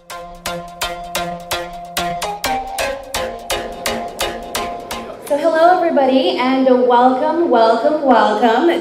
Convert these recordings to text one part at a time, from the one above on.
So hello everybody and welcome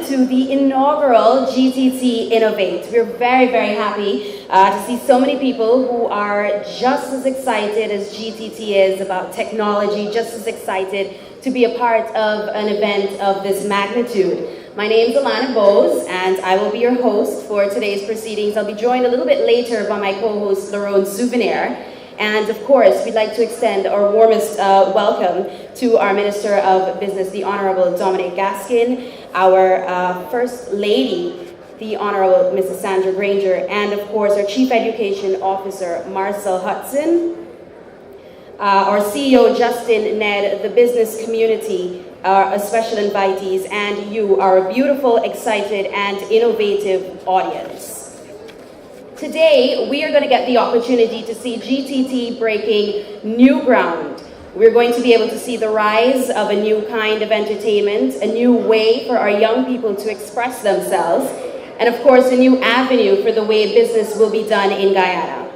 to the inaugural GTT Innov8. We're very happy to see so many people who are just as excited as GTT is about technology, just as excited to be a part of an event of this magnitude. My name is Alana Bose and I will be your host for today's proceedings. I'll be joined a little bit later by my co-host Laurent Souvenir. And of course, we'd like to extend our warmest welcome to our Minister of Business, the Honorable Dominic Gaskin, our First Lady, the Honorable Mrs. Sandra Granger, and of course, our Chief Education Officer, Marcel Hudson, our CEO, Justin Ned, the business community, our special invitees, and you, our beautiful, excited, and innovative audience. Today, we are going to get the opportunity to see GTT breaking new ground. We're going to be able to see the rise of a new kind of entertainment, a new way for our young people to express themselves, and of course, a new avenue for the way business will be done in Guyana.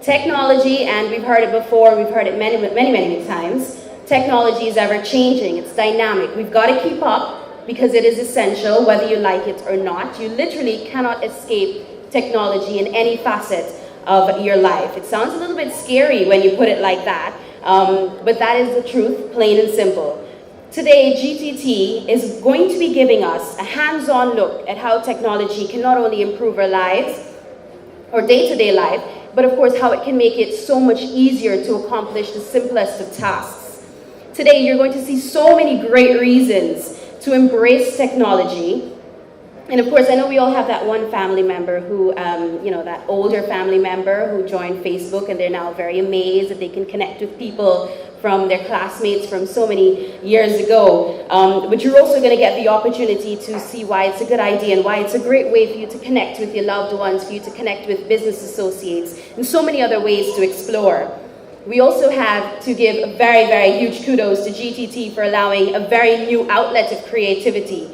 Technology, and we've heard it before, we've heard it many times, technology is ever changing, it's dynamic. We've got to keep up because it is essential, whether you like it or not. You literally cannot escape technology in any facet of your life. It sounds a little bit scary when you put it like that, but that is the truth, plain and simple. Today, GTT is going to be giving us a hands-on look at how technology can not only improve our lives, or day-to-day life, but of course how it can make it so much easier to accomplish the simplest of tasks. Today, you're going to see so many great reasons to embrace technology. And of course, I know we all have that one family member who, that older family member who joined Facebook and they're now very amazed that they can connect with people from their classmates from so many years ago. But you're also going to get the opportunity to see why it's a good idea and why it's a great way for you to connect with your loved ones, for you to connect with business associates, and so many other ways to explore. We also have to give a very huge kudos to GTT for allowing a very new outlet of creativity.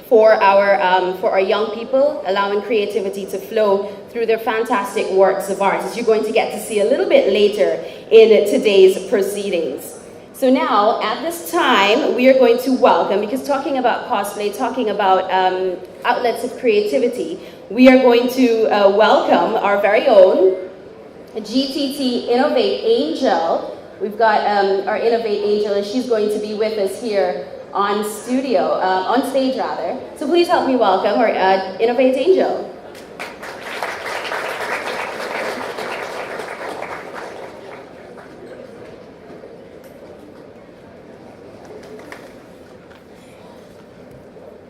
For our young people, allowing creativity to flow through their fantastic works of art, as you're going to get to see a little bit later in today's proceedings. So now, at this time, we are going to welcome, because talking about cosplay, talking about outlets of creativity, we are going to welcome our very own GTT Innov8 Angel. We've got our Innov8 Angel, and she's going to be with us here on stage rather. So please help me welcome our Innov8 Angel.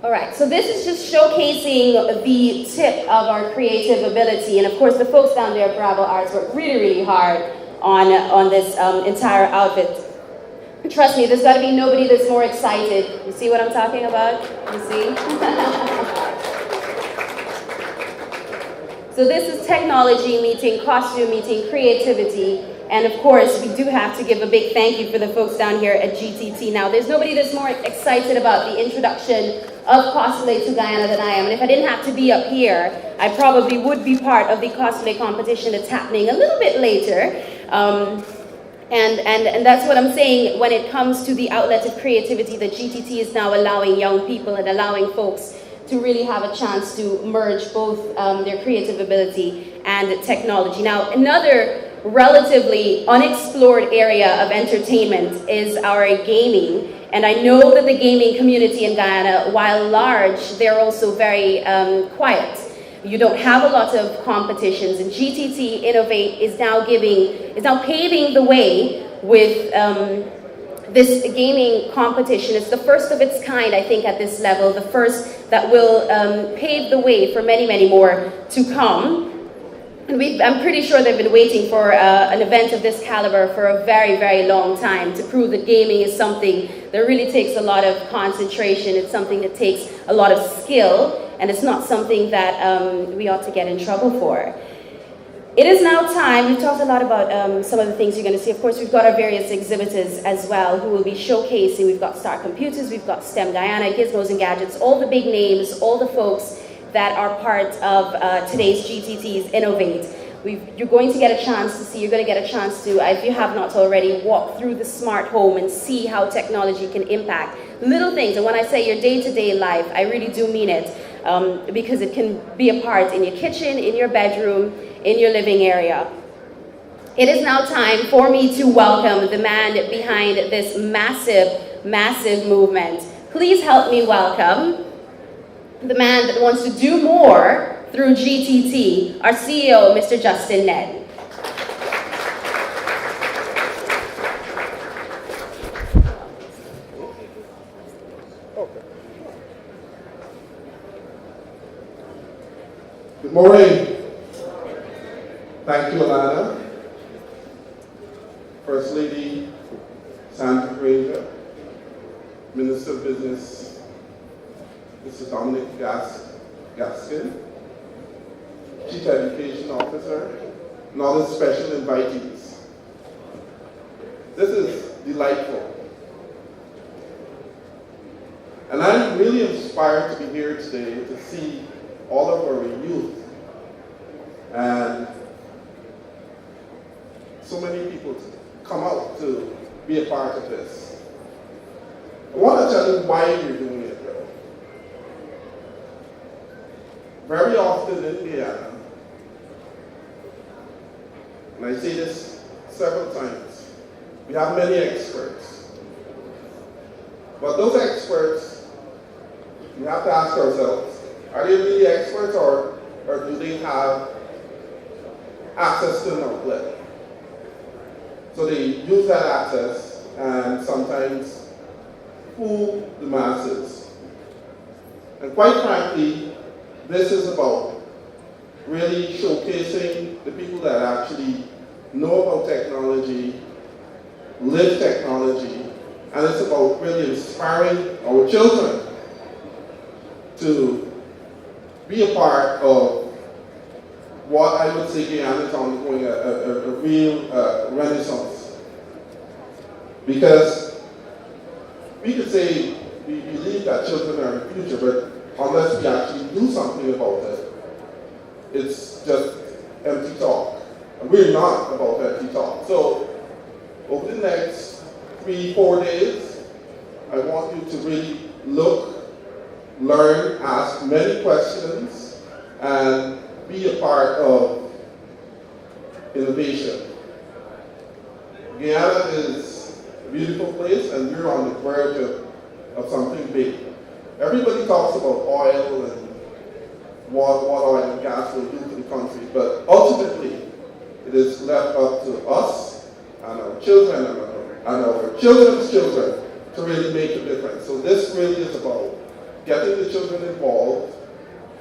All right, so this is just showcasing the tip of our creative ability. And of course, the folks down there at Bravo Arts worked really hard on this entire outfit. Trust me, there's got to be nobody that's more excited. You see what I'm talking about? You see? So this is technology meeting costume meeting creativity. And of course, we do have to give a big thank you for the folks down here at GTT. Now, there's nobody that's more excited about the introduction of cosplay to Guyana than I am. And if I didn't have to be up here, I probably would be part of the cosplay competition that's happening a little bit later. And that's what I'm saying when it comes to the outlet of creativity that GTT is now allowing young people and allowing folks to really have a chance to merge both their creative ability and technology. Now, another relatively unexplored area of entertainment is our gaming. And I know that the gaming community in Guyana, while large, they're also very quiet. You don't have a lot of competitions, and GTT Innov8 is now paving the way with this gaming competition. It's the first of its kind, I think, at this level, the first that will pave the way for many more to come. And I'm pretty sure they've been waiting for an event of this caliber for a very long time to prove that gaming is something that really takes a lot of concentration. It's something that takes a lot of skill, and it's not something that we ought to get in trouble for. It is now time. We've talked a lot about some of the things you're going to see. Of course, we've got our various exhibitors as well who will be showcasing. We've got Star Computers, we've got STEM Guyana, Gizmos and Gadgets, all the big names, all the folks that are part of today's GTT's Innov8. You're going to get a chance to see, you're going to get a chance to, if you have not already, walk through the smart home and see how technology can impact little things. And when I say your day-to-day life, I really do mean it, because it can be a part in your kitchen, in your bedroom, in your living area. It is now time for me to welcome the man behind this massive, massive movement. Please help me welcome the man that wants to do more through GTT, our CEO, Mr. Justin Ned. Good morning. Thank you, Alana. First Lady Sandra Granger, Minister of Business, Mr. Dominic Gaskin, Chief Education Officer, and all the special invitees. This is delightful. And I'm really inspired to be here today to see all of our youth and so many people come out to be a part of this. I want to tell you why we're doing it, though. Very often in Guyana, and I say this several times, we have many experts. But those experts, we have to ask ourselves, are they really experts, or do they have access to an outlet? So they use that access and sometimes fool the masses. And quite frankly, this is about really showcasing the people that actually know about technology, live technology, and it's about really inspiring our children to be a part of what I would say Guyana is undergoing a real renaissance. Because we could say we believe that children are the future, but unless we actually do something about it, it's just empty talk. And we're not about empty talk. So over the next 3-4 days, I want you to really look, learn, ask many questions, and be a part of innovation. Guyana is a beautiful place, and we're on the verge of something big. Everybody talks about oil and what oil and gas will do to the country, but ultimately it is left up to us and our children and our children's children to really make a difference. So this really is about getting the children involved,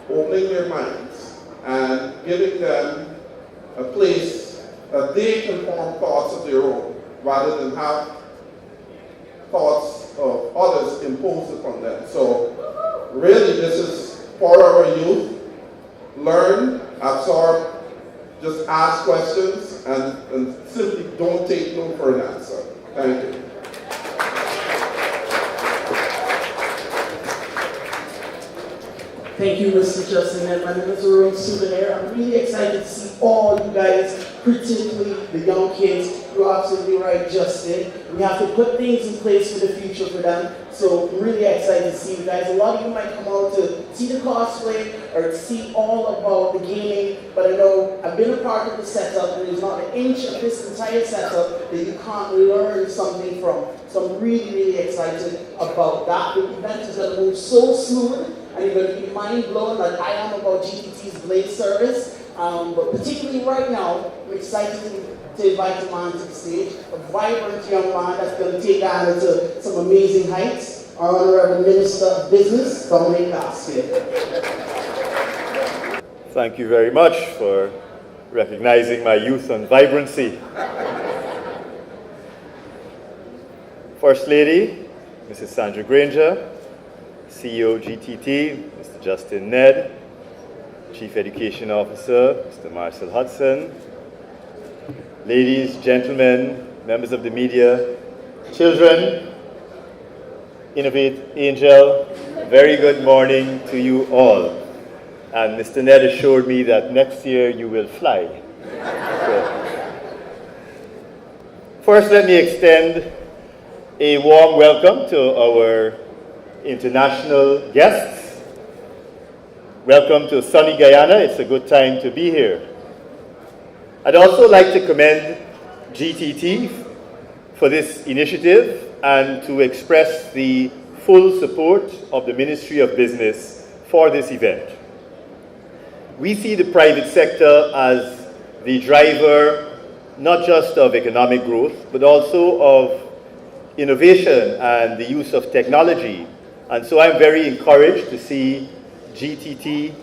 opening their minds, and giving them a place that they can form thoughts of their own, rather than have thoughts of others imposed upon them. So really this is for our youth. Learn, absorb, just ask questions, and simply don't take no for an answer. Thank you. Thank you, Mr. Justin, and my name is Arun Souvenir. I'm really excited to see all you guys, particularly the young kids. You're absolutely right, Justin. We have to put things in place for the future for them. So I'm really excited to see you guys. A lot of you might come out to see the cosplay or to see all about the gaming, but I know I've been a part of the setup, and there's not an inch of this entire setup that you can't learn something from. So I'm really, really excited about that. The event is going to move so smooth, and you're going to be mind blown like I am about GTT's Blade service. But particularly right now, I'm excited to invite a man to the stage, a vibrant young man that's going to take Ghana to some amazing heights, our Honorable Minister of Business, Dominic Gaskin. Thank you very much for recognizing my youth and vibrancy. First Lady, Mrs. Sandra Granger, CEO GTT, Mr. Justin Ned, Chief Education Officer, Mr. Marcel Hudson, ladies, gentlemen, members of the media, children, Innov8 Angel, very good morning to you all. And Mr. Ned assured me that next year you will fly. First, let me extend a warm welcome to our international guests. Welcome to sunny Guyana. It's a good time to be here. I'd also like to commend GTT for this initiative and to express the full support of the Ministry of Business for this event. We see the private sector as the driver not just of economic growth, but also of innovation and the use of technology. And so I'm very encouraged to see GTT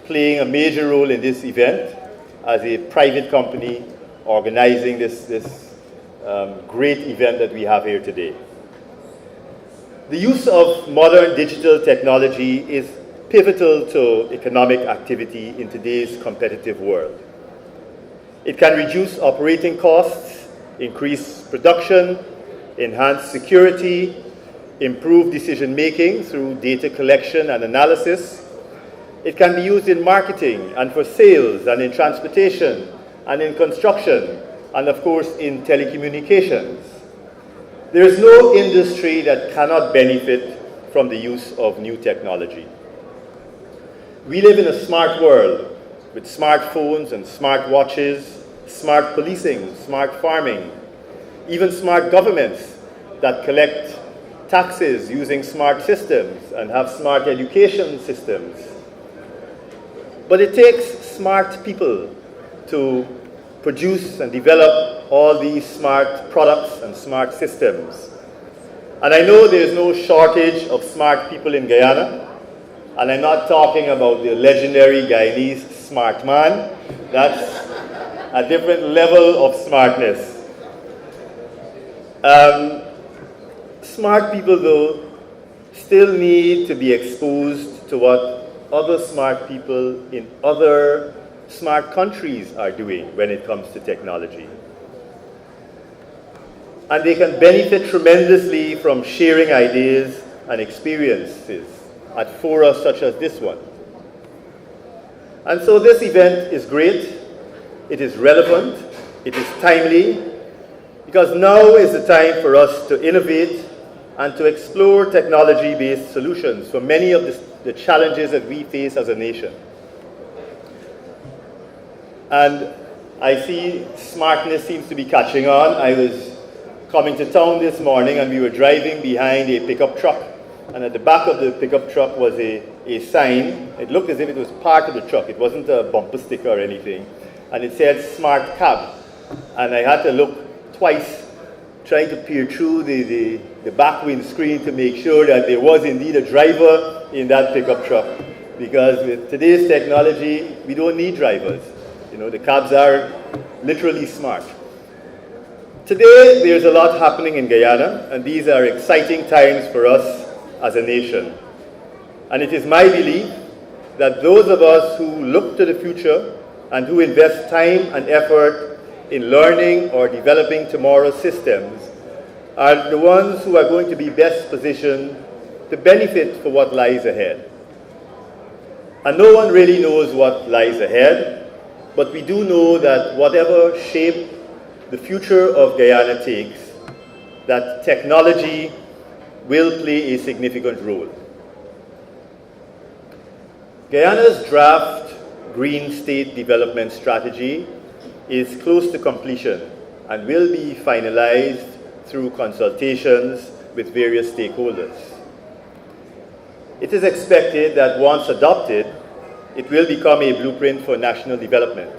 playing a major role in this event as a private company organizing this great event that we have here today. The use of modern digital technology is pivotal to economic activity in today's competitive world. It can reduce operating costs, increase production, enhance security, improve decision-making through data collection and analysis. It can be used in marketing and for sales and in transportation and in construction and, of course, in telecommunications. There is no industry that cannot benefit from the use of new technology. We live in a smart world with smartphones and smart watches, smart policing, smart farming, even smart governments that collect taxes using smart systems and have smart education systems. But it takes smart people to produce and develop all these smart products and smart systems. And I know there's no shortage of smart people in Guyana. And I'm not talking about the legendary Guyanese smart man. That's a different level of smartness. Smart people, though, still need to be exposed to what other smart people in other smart countries are doing when it comes to technology. And they can benefit tremendously from sharing ideas and experiences at fora such as this one. And so this event is great, it is relevant, it is timely, because now is the time for us to innovate and to explore technology-based solutions for many of the challenges that we face as a nation. And I see smartness seems to be catching on. I was coming to town this morning and we were driving behind a pickup truck. And at the back of the pickup truck was a sign. It looked as if it was part of the truck. It wasn't a bumper sticker or anything. And it said Smart Cab. And I had to look twice, trying to peer through the back windscreen to make sure that there was indeed a driver in that pickup truck. Because with today's technology, we don't need drivers. You know, the cabs are literally smart. Today, there's a lot happening in Guyana, and these are exciting times for us as a nation. And it is my belief that those of us who look to the future and who invest time and effort in learning or developing tomorrow's systems are the ones who are going to be best positioned to benefit for what lies ahead. And no one really knows what lies ahead, but we do know that whatever shape the future of Guyana takes, that technology will play a significant role. Guyana's draft Green State Development Strategy is close to completion and will be finalized through consultations with various stakeholders. It is expected that once adopted, it will become a blueprint for national development.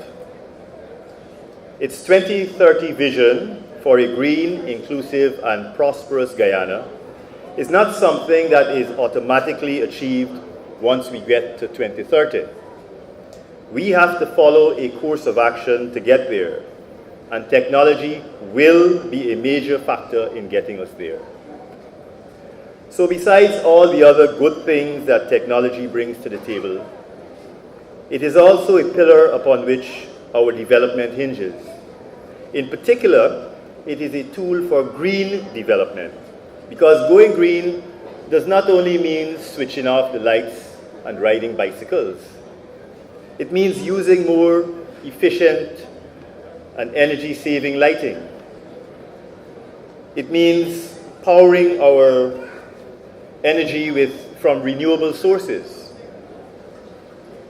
Its 2030 vision for a green, inclusive, and prosperous Guyana is not something that is automatically achieved once we get to 2030. We have to follow a course of action to get there, and technology will be a major factor in getting us there. So besides all the other good things that technology brings to the table, it is also a pillar upon which our development hinges. In particular, it is a tool for green development, because going green does not only mean switching off the lights and riding bicycles. It means using more efficient and energy-saving lighting. It means powering our energy from renewable sources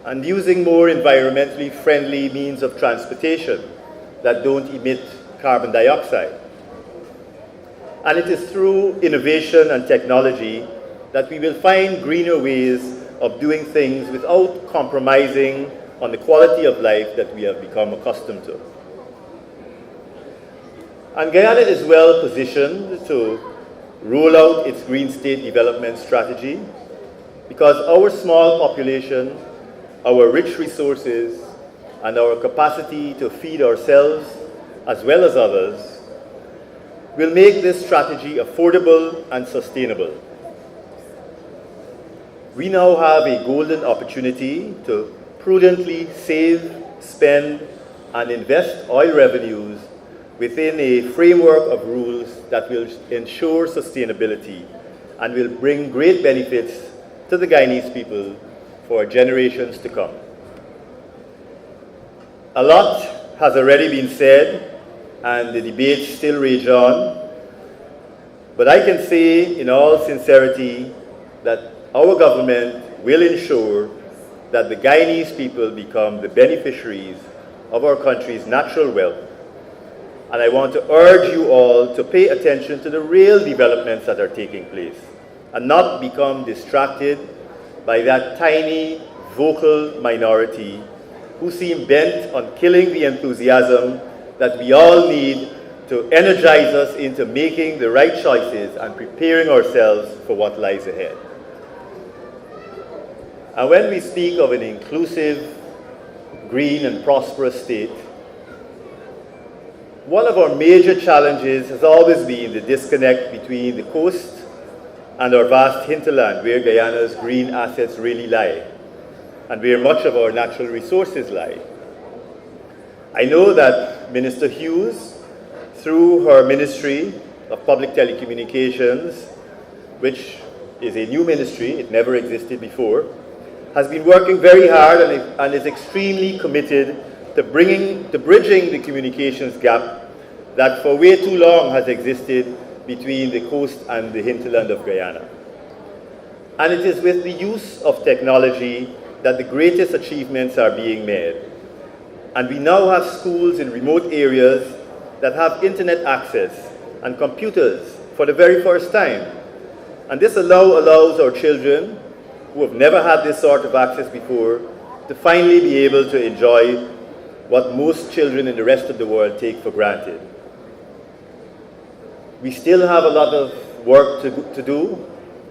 and using more environmentally friendly means of transportation that don't emit carbon dioxide. And it is through innovation and technology that we will find greener ways of doing things without compromising on the quality of life that we have become accustomed to. And Guyana is well positioned to roll out its Green State Development Strategy because our small population, our rich resources, and our capacity to feed ourselves as well as others will make this strategy affordable and sustainable. We now have a golden opportunity to prudently save, spend, and invest oil revenues within a framework of rules that will ensure sustainability and will bring great benefits to the Guyanese people for generations to come. A lot has already been said, and the debates still rage on, but I can say in all sincerity that our government will ensure that the Guyanese people become the beneficiaries of our country's natural wealth. And I want to urge you all to pay attention to the real developments that are taking place and not become distracted by that tiny, vocal minority who seem bent on killing the enthusiasm that we all need to energize us into making the right choices and preparing ourselves for what lies ahead. And when we speak of an inclusive, green and prosperous state, one of our major challenges has always been the disconnect between the coast and our vast hinterland, where Guyana's green assets really lie, and where much of our natural resources lie. I know that Minister Hughes, through her Ministry of Public Telecommunications, which is a new ministry, it never existed before, has been working very hard and is extremely committed to bridging the communications gap that for way too long has existed between the coast and the hinterland of Guyana. And it is with the use of technology that the greatest achievements are being made. And we now have schools in remote areas that have internet access and computers for the very first time. And this allows our children, who have never had this sort of access before, to finally be able to enjoy what most children in the rest of the world take for granted. We still have a lot of work to do.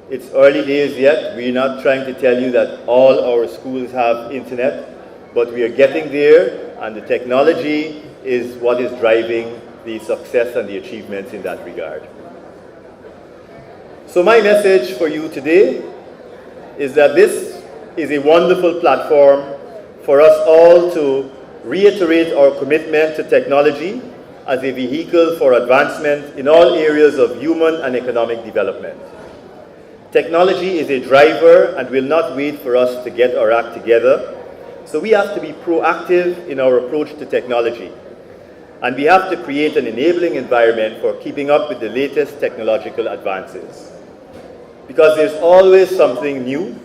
It's early days yet. We're not trying to tell you that all our schools have internet, but we are getting there, and the technology is what is driving the success and the achievements in that regard. So my message for you today is that this is a wonderful platform for us all to reiterate our commitment to technology as a vehicle for advancement in all areas of human and economic development. Technology is a driver and will not wait for us to get our act together. So we have to be proactive in our approach to technology. And we have to create an enabling environment for keeping up with the latest technological advances. Because there's always something new,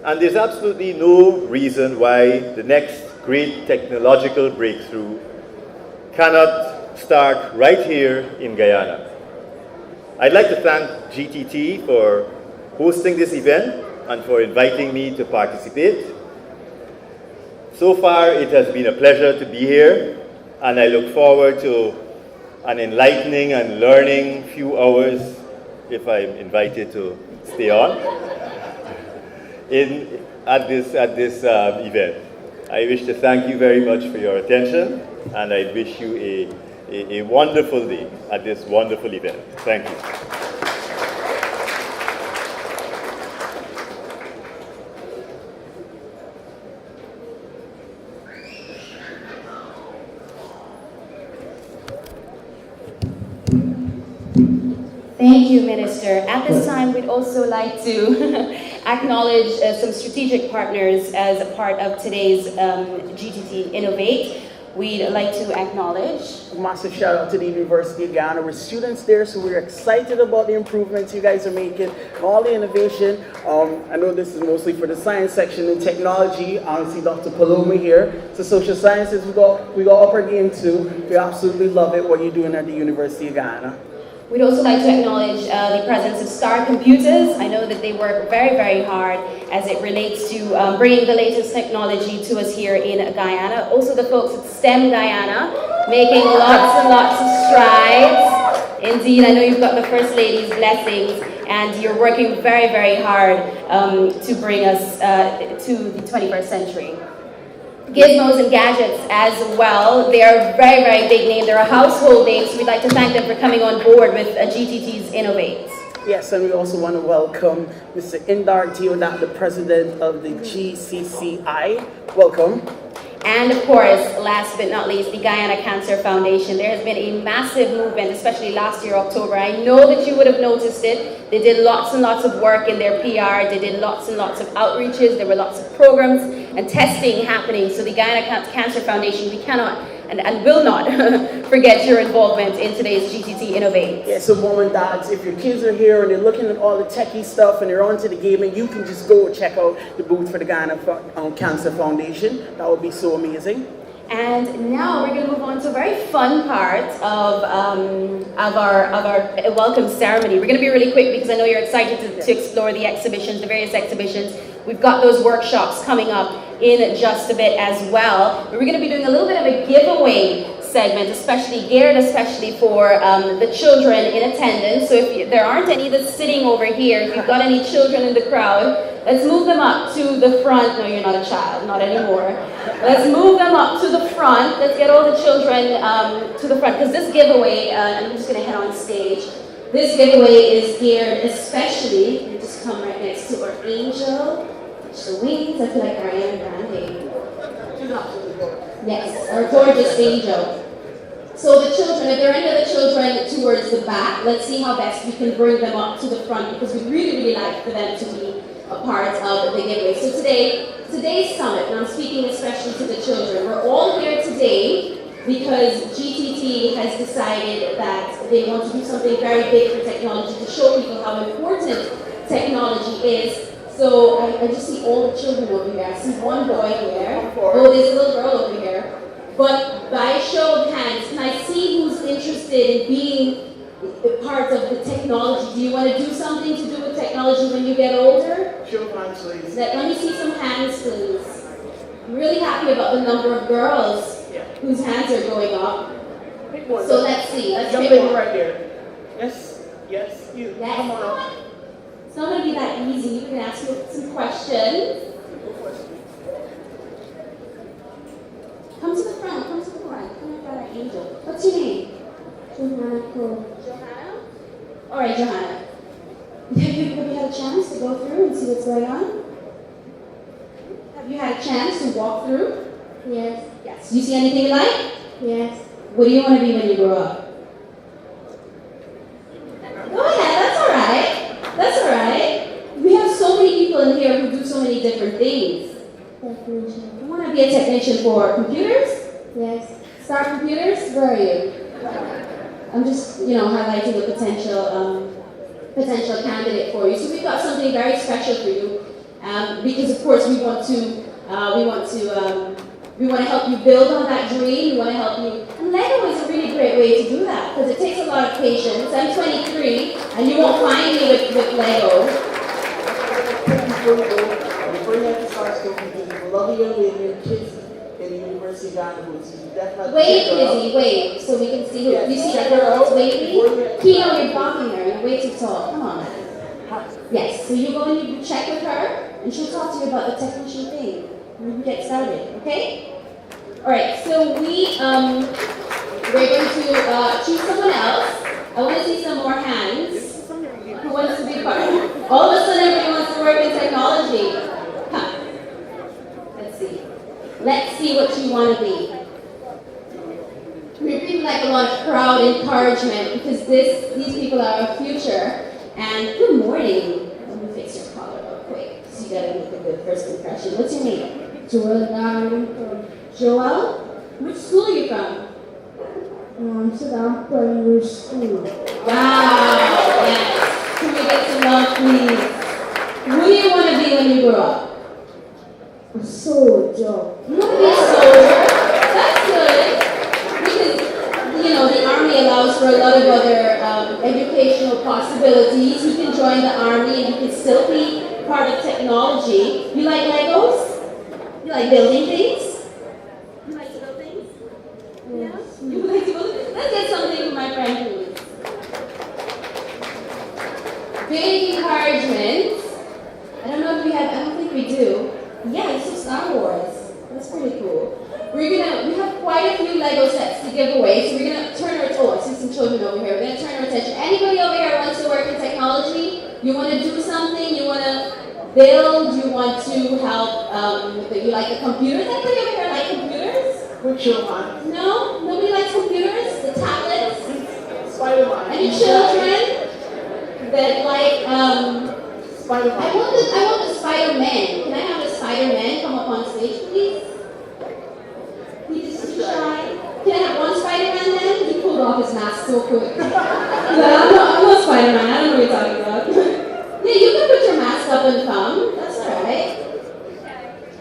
and there's absolutely no reason why the next great technological breakthrough cannot start right here in Guyana. I'd like to thank GTT for hosting this event and for inviting me to participate. So far, it has been a pleasure to be here, and I look forward to an enlightening and learning few hours, if I'm invited to stay on, at this event. I wish to thank you very much for your attention, and I wish you a wonderful day at this wonderful event. Thank you. Thank you, Minister. At this time, we'd also like to acknowledge some strategic partners as a part of today's GTT Innov8. we'd like to acknowledge. A massive shout out to the University of Ghana. We're students there, so we're excited about the improvements you guys are making, all the innovation. I know this is mostly for the science section and technology. I see Dr. Paloma here. So social sciences, we got up our game too. We absolutely love it, what you're doing at the University of Ghana. We'd also like to acknowledge the presence of Star Computers. I know that they work very, very hard as it relates to bringing the latest technology to us here in Guyana. Also the folks at STEM Guyana, making lots and lots of strides. Indeed, I know you've got the First Lady's blessings, and you're working very, very hard to bring us to the 21st century. Gizmos and Gadgets as well. They are a very, very big name. They're a household name, so we'd like to thank them for coming on board with GTT's Innov8. Yes, and we also want to welcome Mr. Indar Deodat, the president of the GCCI. Welcome. And of course, last but not least, the Guyana Cancer Foundation. There has been a massive movement, especially last year, October. I know that you would have noticed it. They did lots and lots of work in their PR. They did lots and lots of outreaches. There were lots of programs and testing happening. So the Guyana Cancer Foundation, we cannot and will not forget your involvement in today's GTT Innov8. Yeah, so mom and dads, if your kids are here and they're looking at all the techie stuff and they're onto the gaming, you can just go check out the booth for the Guyana Cancer Foundation. That would be so amazing. And now we're going to move on to a very fun part of our welcome ceremony. We're going to be really quick because I know you're excited to explore the exhibitions, the various exhibitions. We've got those workshops coming up in just a bit as well. But we're going to be doing a little bit of a giveaway segment, especially for the children in attendance. So if there aren't any that's sitting over here, if you've got any children in the crowd, let's move them up to the front. No, you're not a child, not anymore. Let's move them up to the front. Let's get all the children to the front, because this giveaway, I'm just going to head on stage. This giveaway is geared especially, you just come right next to our angel. The wings, I feel like Ariana Grande. Yes, our gorgeous angel. So the children, if there are any other children towards the back, let's see how best we can bring them up to the front, because we really, really like for them to be a part of the giveaway. So today's summit, and I'm speaking especially to the children, we're all here today because GTT has decided that they want to do something very big for technology to show people how important technology is. So I just see all the children over here. I see one boy here. Oh, there's a little girl over here. But by show of hands, can I see who's interested in being a part of the technology? Do you want to do something to do with technology when you get older? Show of hands, please. Let me see some hands, please. I'm really happy about the number of girls whose hands are going up. Pick one. So let's see. Let's Jump pick in one. right there. Yes, you. Yes. Come on up. It's not going to be that easy. You can ask you some questions. Come to the front. Come to the front. Come up, our angel. What's your name? Johanna? All right, Johanna. Have you had a chance to go through and see what's going on? Have you had a chance to walk through? Yes. Yes. You see anything you like? Yes. What do you want to be when you grow up? Go ahead. That's all right. That's all right. We have so many people in here who do so many different things. Technician. You want to be a technician for computers? Yes. Star Computers? Where are you? I'm just, highlighting a potential candidate for you. So we've got something very special for you, because of course we want to help you build on that dream. We want to help you. And Lego is a really great way to do that, because it takes a lot of patience. I'm 23, and you won't find me with Lego. Before you have to start speaking, there's a lovely young lady and kids in the University of Ghana who is definitely. Wait, Lizzie, wait, so we can see who. You see that girl that's waving? Kino, you're blocking her. You're way too tall. Come on. Yes, so you go and you check with her, and she'll talk to you about the technician thing. We can get started, okay? All right, so we're going to choose someone else. I want to see some more hands. Who wants to be part? All of a sudden, everybody wants to work in technology. Come. Let's see. Let's see what you want to be. We really like a lot of crowd encouragement, because these people are our future. And good morning. Let me fix your collar real quick, so you gotta make a good first impression. What's your name? Joel. Joel? Which school are you from? Amsterdam Primary School. Wow, yes. Can we get some love, please? Who do you want to be when you grow up? A soldier. You want to be a soldier? That's good. Because, you know, the Army allows for a lot of other educational possibilities. You can join the Army and you can still be part of technology. You like Legos? You like building things? You like to build things? Yeah? You like to build things? Let's get something from my friend, please. Big encouragement. I don't know if we have, I don't think we do. Yeah, this is Star Wars. That's pretty cool. We have quite a few Lego sets to give away, so we're gonna turn our, oh, I see some children over here. We're gonna turn our attention. Anybody over here wants to work in technology? You wanna do something? You wanna build? You want to help, you like the computers? Anybody over here like computers? Which one? No? Nobody likes computers? The tablets? Spider-Man. Any children that like, Spider-Man. I want the Spider-Man. Can I have the Spider-Man come up on stage, please? He's too shy. Can I have one Spider-Man then? He pulled off his mask so quick. I'm not Spider-Man. I don't know what you're talking about. Yeah, you can put your mask up and come. That's all right.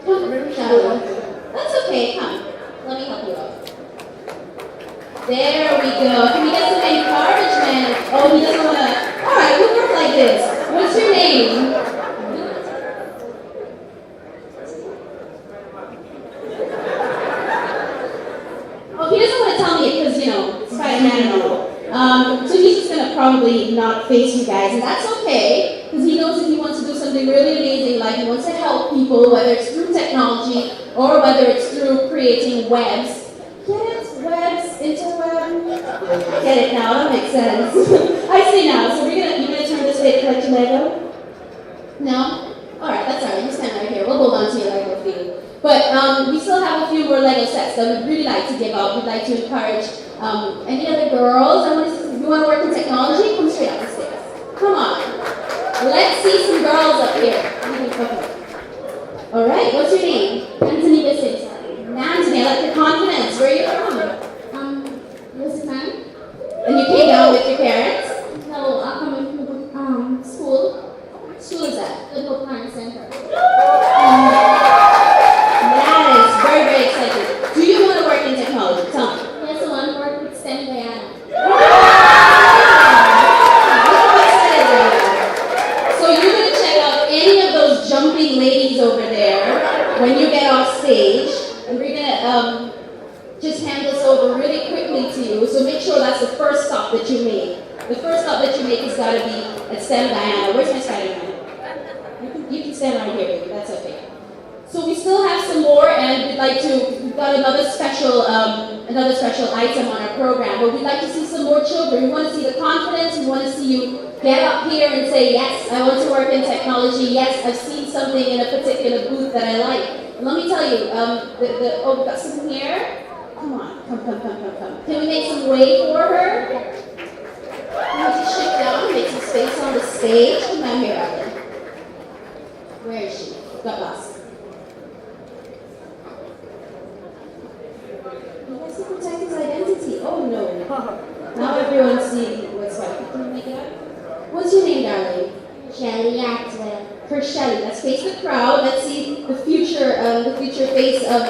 Come, Shadow. That's okay. Come. Let me help you up. There we go. Can we get some encouragement? Oh, he doesn't want to. All right, we'll work like this. What's your name? Oh, he doesn't want to tell me because, you know, Spider-Man and all. So he's just going to probably not face you guys, and that's okay, because he knows that he wants to do something really amazing, like he wants to help people, whether it's through technology or whether it's through creating webs. Get it? Webs, interweb? Get it now, that makes sense. I see now. So you're gonna turn this way to collect your Lego? No? Alright, that's alright. You stand right here. We'll hold on to your Lego for you. But we still have a few more Lego sets that we'd really like to give out. We'd like to encourage any other girls. If you want to work in technology, come straight up the stairs. Come on. Let's see some girls up here. Alright, what's your name? Anthony Bissett. Anthony, I like your confidence. Where are you from? Lucian. And you came down with your parents? No, I'm coming from school. What school is that? The Hope Parent Center. That is very, very exciting. Do you want to work in technology? Tell me. Yes, I want to work with STEM Guyana. So you're going to check out any of those jumping ladies over there when you get off stage, and we're going to just hand this over really quickly to you. So make sure that's the first stop that you make. The first stop that you make has got to be at STEM Guyana. Where's my Spider-Man? You can stand right here, baby. That's okay. So we still have some more, and we've got another special item on our program, but we'd like to see some more children. We want to see the confidence. We want to see you get up here and say, yes, I want to work in technology. Yes, I've seen something in a particular booth that I like. And let me tell you, we've got something here. Come on, come. Can we make some way for her? Can we just shift down, make some space on the stage? Come down here, Ellen. Where is she? Got lost. He has to protect his identity. Oh no. Now everyone sees what's what. Can you make it up? What's your name, darling? Shelly Atwell. For Shelly. Let's face the crowd. Let's see the future face of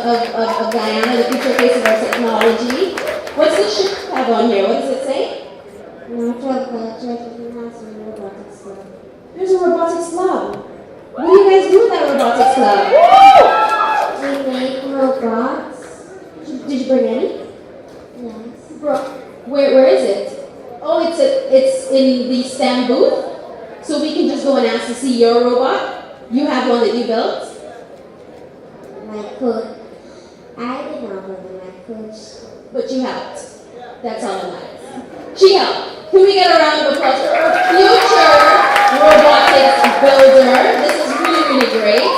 Guyana, the future face of our technology. What's the shirt have on here? What does it say? Natural Culture International Robotics Club. There's a robotics club. What do you guys do at that robotics club? We make robots. Did you bring any? Yes. Bro, where is it? Oh, it's in the STEM booth. So we can just go and ask to see your robot. You have one that you built. My coach. I did not build my coach. But you helped. That's all that matters. She helped. Can we get a round of applause for our future robotics builder? This is really, really great.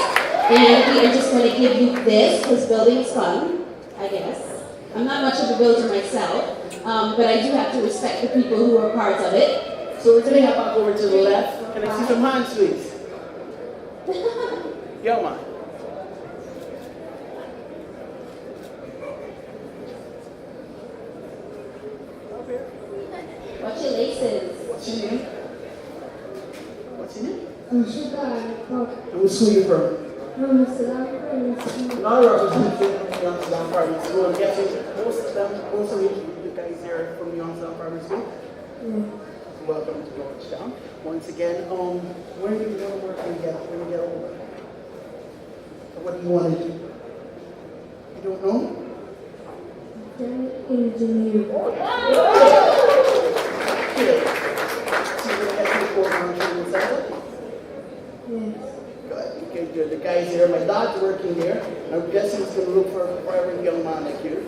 And we are just going to give you this, because building is fun, I guess. I'm not much of a builder myself, but I do have to respect the people who are part of it. So we're going to back over to the left. Can I see some hands, please? Young man. What's your laces? What's your name? What's your name? I'm Sugar and Coke. And what school you from? I'm Salam Prince. Now representing the Youngstown Primary School. I'm guessing most of you guys here from the Youngstown Primary School. Yeah. Welcome to Georgetown. Once again, where do you want to work when you get older? What do you want to do? You don't know? Engineer. Okay. So you're going to get your program training center? Yes. Good. Okay, good. The guys here, my dad's working there. I'm guessing he's going to look for every young man like you.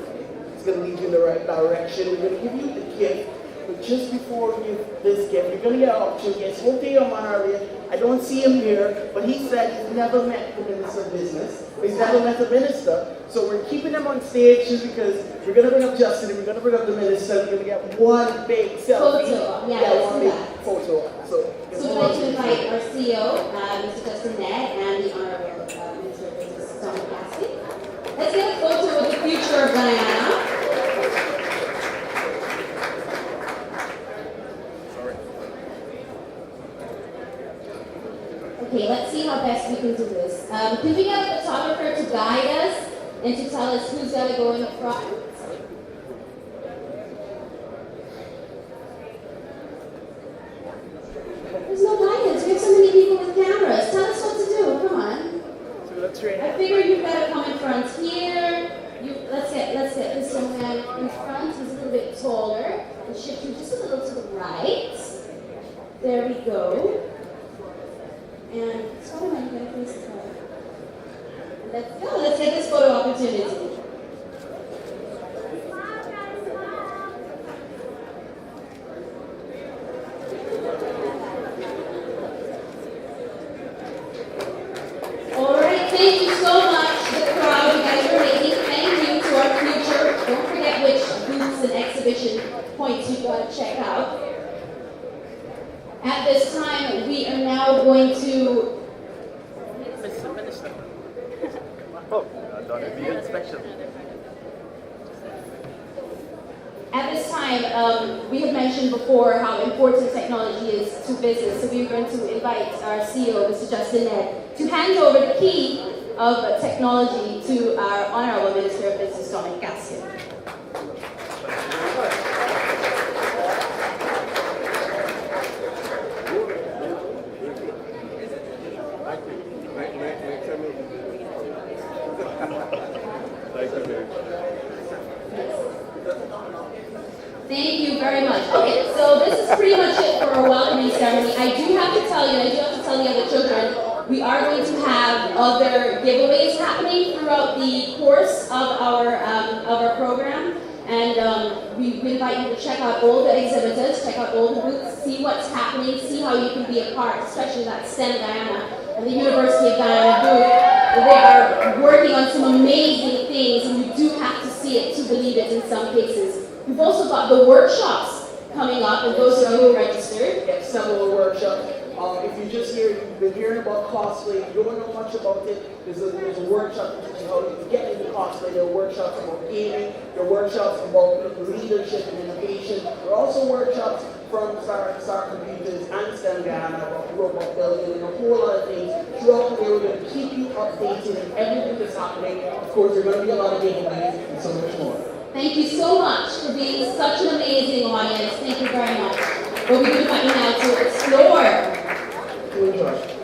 He's going to lead you in the right direction. We're going to give you the gift. But just before we give this gift, you're going to get an opportunity. I spoke to your man earlier. I don't see him here, but he said he's never met the Minister of Business. He's never met the Minister. So we're keeping him on stage just because we're going to bring up Justin and we're going to bring up the Minister. We're going to get one big selfie. Photo. Yeah, one big photo. So we'd like to invite our CEO, Mr. Justin Ned, and the Honorable Minister of Business, Tom Gaskin. Let's get a photo with the future of Guyana. Okay, let's see how best we can do this. Can we get a photographer to guide us and to tell us who's got to go in the front? There's no guidance. We have so many people with cameras. Tell us what to do. Come on. So let's try. I figure you've got to come in front here. Let's get this young man in front. He's a little bit taller. And shift you just a little to the right. There we go. And Spider-Man, you gotta face the camera. Let's go. Let's get this photo opportunity. All right. Thank you so much, the crowd. You guys are amazing. Thank you to our future. Don't forget which booths and exhibition points you've got to check out. At this time, we are now going to. Mr. Minister. Oh, done a vegan special. At this time, we have mentioned before how important technology is to business, so we're going to invite our CEO, Mr. Justin Ned, to hand over the key of technology to our Honorable Minister of Business, Dominic Gaskin. Thank you very much. Okay, so this is pretty much it for our welcoming ceremony. I do have to tell the other children, we are going to have other giveaways happening throughout the course of our program. And we invite you to check out all the exhibitors, check out all the booths, see what's happening, see how you can be a part, especially that STEM Guyana and the University of Guyana booth. They are working on some amazing things, and you do have to see it to believe it in some cases. We've also got the workshops coming up, and those are who registered. Get several workshops. If you just you've been hearing about cosplay, you don't know much about it, there's a workshop to teach you how to get into cosplay. There are workshops about gaming, there are workshops about leadership and innovation. There are also workshops from Star Computers and STEM Guyana about robot building and a whole lot of things. Throughout the day, we're going to keep you updated on everything that's happening. Of course, there's going to be a lot of giveaways and so much more. Thank you so much for being such an amazing audience. Thank you very much. What we're going to invite you now to explore. To enjoy.